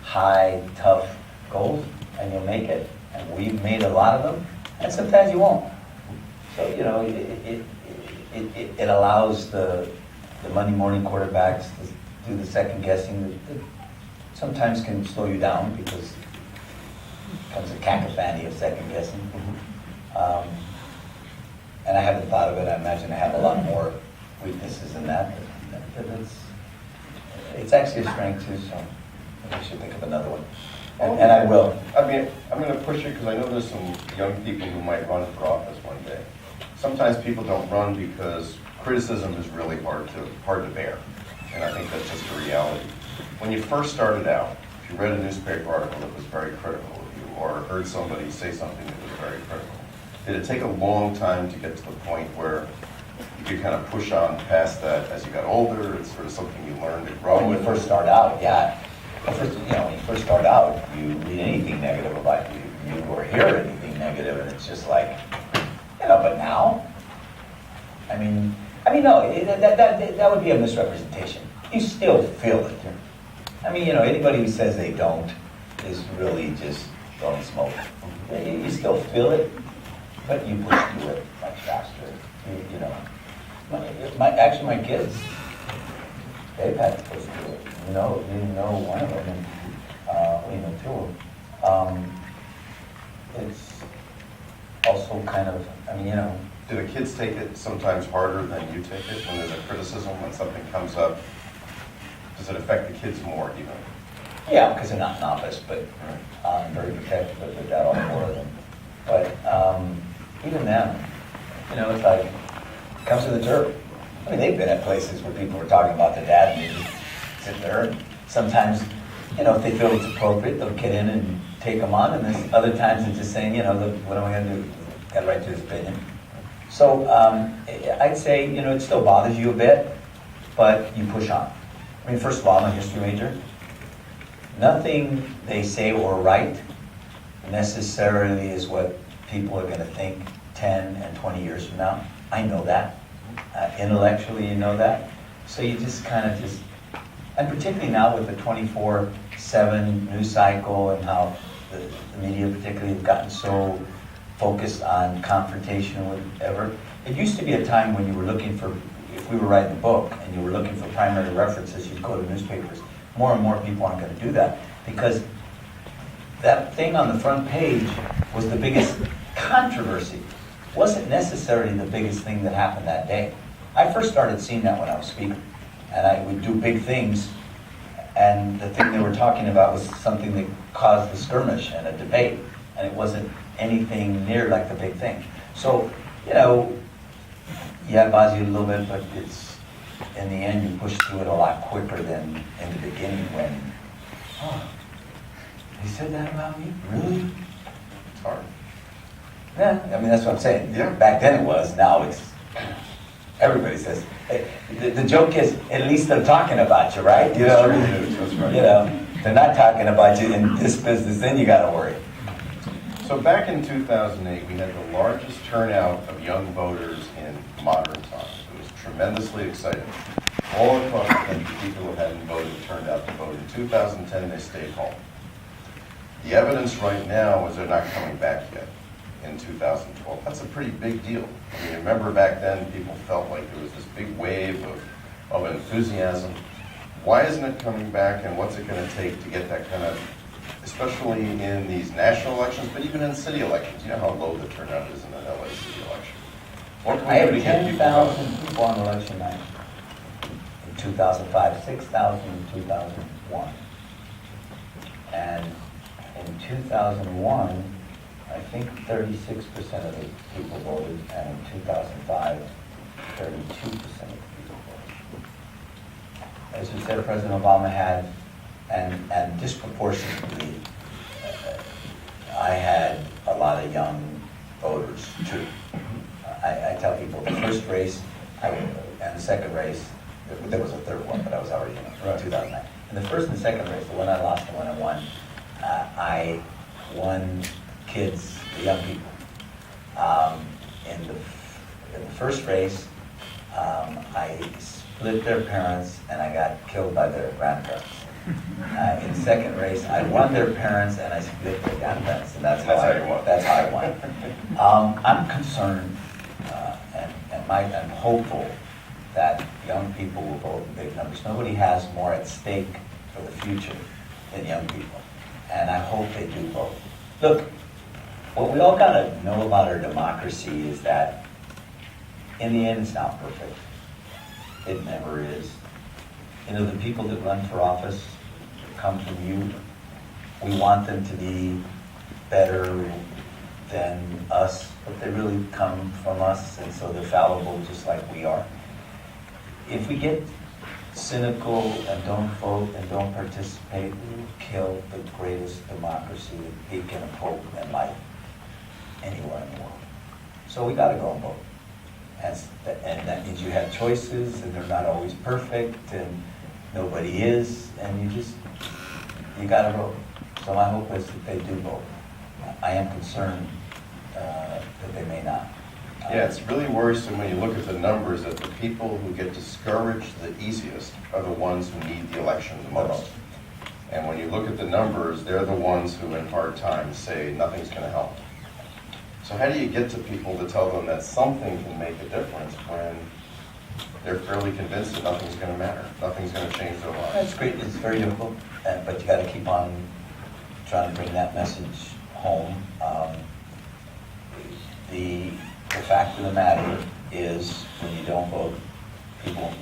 high, tough goals, and you'll make it. And we've made a lot of them, and sometimes you won't. So, you know, it allows the Monday morning quarterbacks to do the second guessing that sometimes can slow you down because it becomes a cacophony of second guessing. And I haven't thought of it. I imagine I have a lot more weaknesses in that. But it's actually a strength too, so I should think of another one. And I will. I mean, I'm going to push it because I know there's some young people who might run for office one day. Sometimes people don't run because criticism is really hard to bear, and I think that's just a reality. When you first started out, if you read a newspaper article that was very critical of you, or heard somebody say something that was very critical, did it take a long time to get to the point where you could kind of push on past that as you got older? It's sort of something you learned to grow When with. you first start out, yeah. When you first start out, you read anything negative about you or hear anything negative, and it's just like, but now, I mean, no, that would be a misrepresentation. You still feel it. I mean, anybody who says they don't is really just throwing smoke. You still feel it, but you push through it much faster. Actually, my kids, they've had to push through it. You know one of them, and two of them. It's also kind of, Do the kids take it sometimes harder than you take it when there's a criticism, when something comes up? Does it affect the kids more even? Yeah, because they're not in office, but I'm very protective of that, all four of them. But even them, it's like, it comes to the dirt. I mean, they've been at places where people were talking about their dad, and they just sit there, and sometimes, if they feel it's appropriate, they'll get in and take them on, and then other times it's just saying, look, what am I going to do? Got a right to his opinion. So I'd say, it still bothers you a bit, but you push on. I mean, first of all, I'm a history major. Nothing they say or write necessarily is what people are going to think 10 and 20 years from now. I know that. Intellectually, you know that. So you just kind of and particularly now with the 24/7 news cycle and how the media particularly have gotten so focused on confrontation with whatever. It used to be a time when you were looking for, if we were writing a book and you were looking for primary references, you'd go to newspapers. More and more people aren't going to do that because that thing on the front page was the biggest controversy. Wasn't necessarily the biggest thing that happened that day. I first started seeing that when I was speaker, and I would do big things, and the thing they were talking about was something that caused a skirmish and a debate, and it wasn't anything near like the big thing. So, yeah, it bothers you a little bit, but it's, in the end, you push through it a lot quicker than in the beginning when, he said that about me? Really? It's hard. Yeah, that's what I'm saying. Yeah. Back then it was, now it's, everybody says, the joke is, at least they're talking about you, right? That's right. They're not talking about you in this business, then you gotta worry. So back in 2008, we had the largest turnout of young voters in modern times. It was tremendously exciting. All across the country, people who hadn't voted turned out to vote. In 2010, they stayed home. The evidence right now is they're not coming back yet in 2012. That's a pretty big deal. I mean, remember back then, people felt like there was this big wave of enthusiasm. Why isn't it coming back, and what's it going to take to get that kind of, especially in these national elections, but even in city elections? You know how low the turnout is in an LA city election. What can I we do had to get people out? 10,000 people on election night in 2005, 6,000 in 2001. And in 2001, I think 36% of the people voted, and in 2005, 32% of the people voted. As you said, President Obama had, and disproportionately, I had a lot of young voters too. I tell people the first race and the second race, there was a third one, but I was already in 2009. In the first and second race, the one I lost and the one I won, I won kids, the young people. In the first race, I split their parents and I got killed by their grandparents. In second race, I won their parents and I split their grandparents, and that's how That's how you won. That's how I won. I'm concerned, I'm hopeful that young people will vote in big numbers. Nobody has more at stake for the future than young people, and I hope they do vote. Look, what we all gotta know about our democracy is that in the end, it's not perfect. It never is. You know, the people that run for office come from you. We want them to be better than us, but they really come from us, and so they're fallible just like we are. If we get cynical and don't vote and don't participate, we'll kill the greatest democracy that beacon of hope and life anywhere in the world. So we gotta go and vote. And that means you have choices, and they're not always perfect, and nobody is, and you gotta vote. So my hope is that they do vote. I am concerned that they may not. Yeah, it's really worrisome when you look at the numbers that the people who get discouraged the easiest are the ones who need the election the most. And when you look at the numbers, they're the ones who in hard times say nothing's going to help. So how do you get to people to tell them that something can make a difference when they're fairly convinced that nothing's going to matter, nothing's going to change their lives? That's great. It's very difficult, but you got to keep on trying to bring that message home. The fact of the matter is, when you don't vote, people,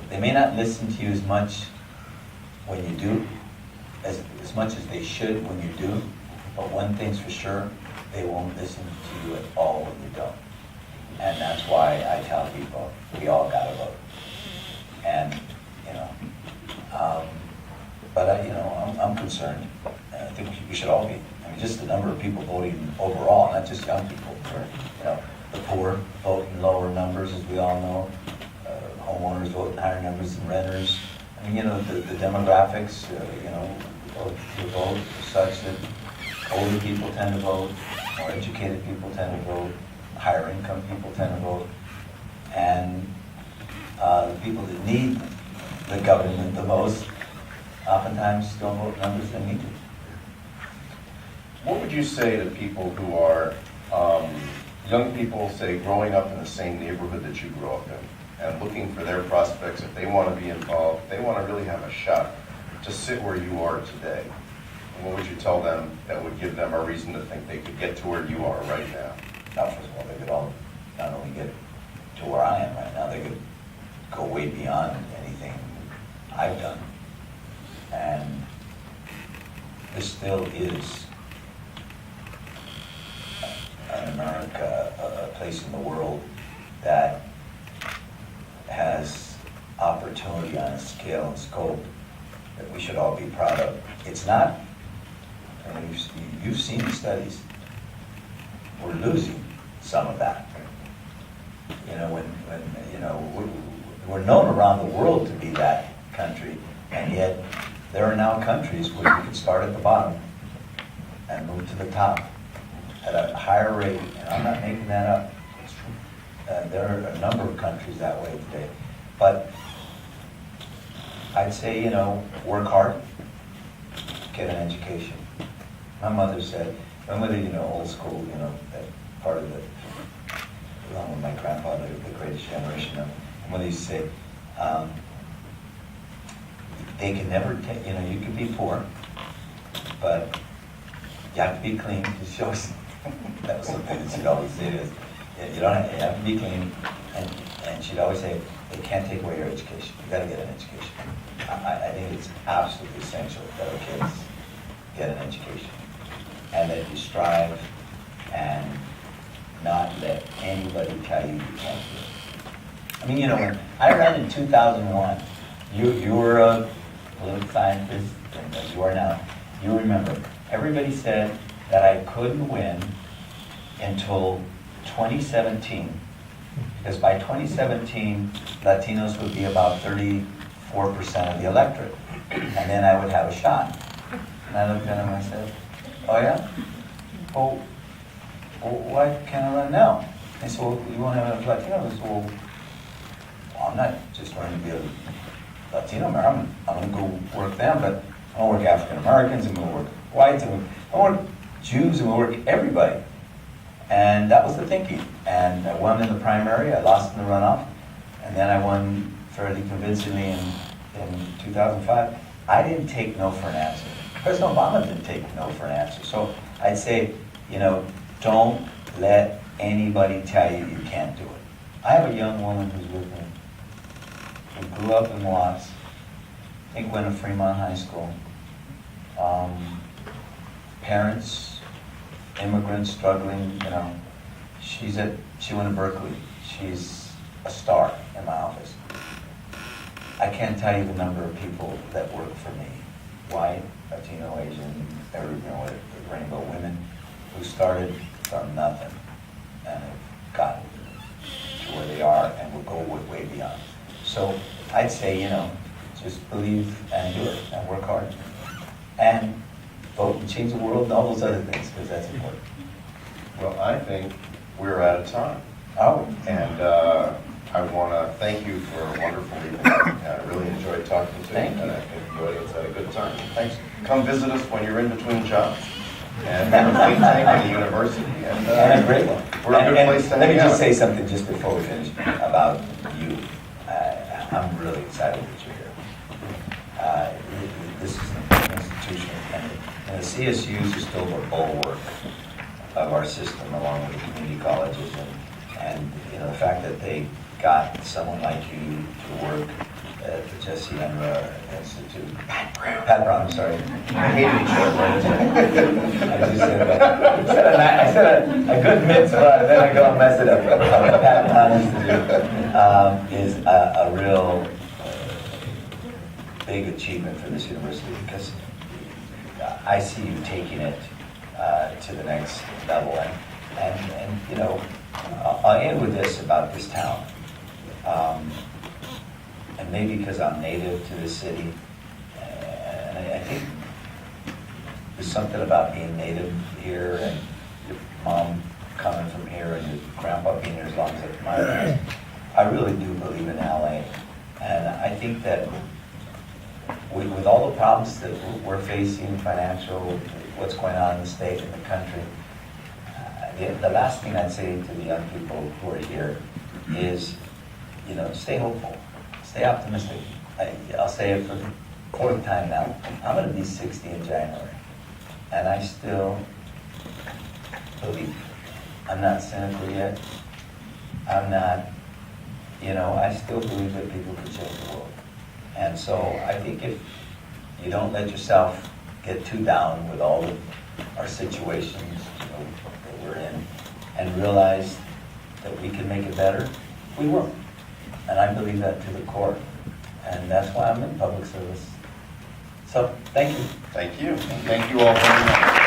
they may not listen to you as much when you do, as much as they should when you do, but one thing's for sure, they won't listen to you at all when you don't. And that's why I tell people, we all gotta vote. And, I'm concerned. And I think we should all be. I mean, just the number of people voting overall, not just young people. The poor vote in lower numbers, as we all know. Homeowners vote in higher numbers than renters. I mean, the demographics, to vote such that older people tend to vote, more educated people tend to vote, higher income people tend to vote, and the people that need the government the most oftentimes don't vote numbers they need to. What would you say to people who are young people, say, growing up in the same neighborhood that you grew up in and looking for their prospects, if they want to be involved, if they want to really have a shot to sit where you are today? And what would you tell them that would give them a reason to think they could get to where you are right now? Now, first of all, they could all not only get to where I am right now, they could go way beyond anything I've done. And this still is in America, a place in the world that has opportunity on a scale and scope that we should all be proud of. It's not, and you've seen the studies, we're losing some of that. We're known around the world to be that country, and yet there are now countries where you can start at the bottom and move to the top at a higher rate, and I'm not making that up. It's true. There are a number of countries that way today. But I'd say, work hard, get an education. My mother said, my mother, old school, that part of along with my grandfather, the greatest generation of, my mother used to say, they can never take, you can be poor, but you have to be clean. She always, that was something that she'd always say is, you have to be clean, and she'd always say, they can't take away your education. You got to get an education. I think it's absolutely essential that our kids get an education, and that you strive and not let anybody tell you you can't do it. I mean, when I ran in 2001, you were a political scientist, and you are now. You remember, everybody said that I couldn't win until 2017, because by 2017, Latinos would be about 34% of the electorate, and then I would have a shot. And I looked at him and I said, oh yeah? Well, why can't I run now? They said, well, you won't have enough Latinos. I said, well, I'm not just running to be a Latino American, I'm gonna go work them, but I'm gonna work African Americans, I'm gonna work whites, I'm gonna work Jews, I'm gonna work everybody. And that was the thinking. And I won in the primary, I lost in the runoff, and then I won fairly convincingly in 2005. I didn't take no for an answer. President Obama didn't take no for an answer. So I'd say, don't let anybody tell you you can't do it. I have a young woman who's with me, who grew up in Watts, I think went to Fremont High School. Parents, immigrants, struggling, she went to Berkeley. She's a star in my office. I can't tell you the number of people that work for me, white, Latino, Asian, rainbow women, who started from nothing and have gotten to where they are and will go way beyond. So I'd say, just believe and do it and work hard. And vote and change the world and all those other things, because that's important. Well, I think we're out of time. Oh. And I want to thank you for a wonderful evening. I really enjoyed talking to you. Thank you. And I think the audience had a good time. Thanks. Come visit us when you're in between jobs. And we're a think tank at the university. And And a great one. We're a good place to hang Let me just out. say something just before we finish about you. I'm really excited that you're here. This is an institution, and the CSUs are still the bulwark of our system, along with the community colleges, and the fact that they got someone like you to work at the Jesse Emra Institute. Pat Brown, I'm sorry. I hated each other. I just said that. I said a good mitzvah, and then I go and mess it up. Pat Brown Institute is a real big achievement for this university, because I see you taking it to the next level. And I'll end with this about this town. And maybe because I'm native to this city, and I think there's something about being native here, and your mom coming from here, and your grandpa being here as long as my parents. I really do believe in LA, and I think that with all the problems that we're facing, financial, what's going on in the state and the country, the last thing I'd say to the young people who are here is, stay hopeful, stay optimistic. I'll say it for the fourth time now. I'm going to be 60 in January, and I still believe. I'm not cynical yet. I'm not, I still believe that people can change the world. And so I think if you don't let yourself get too down with all of our situations that we're in, and realize that we can make it better, we will. And I believe that to the core. And that's why I'm in public service. So, thank you. Thank you. Thank you all very much.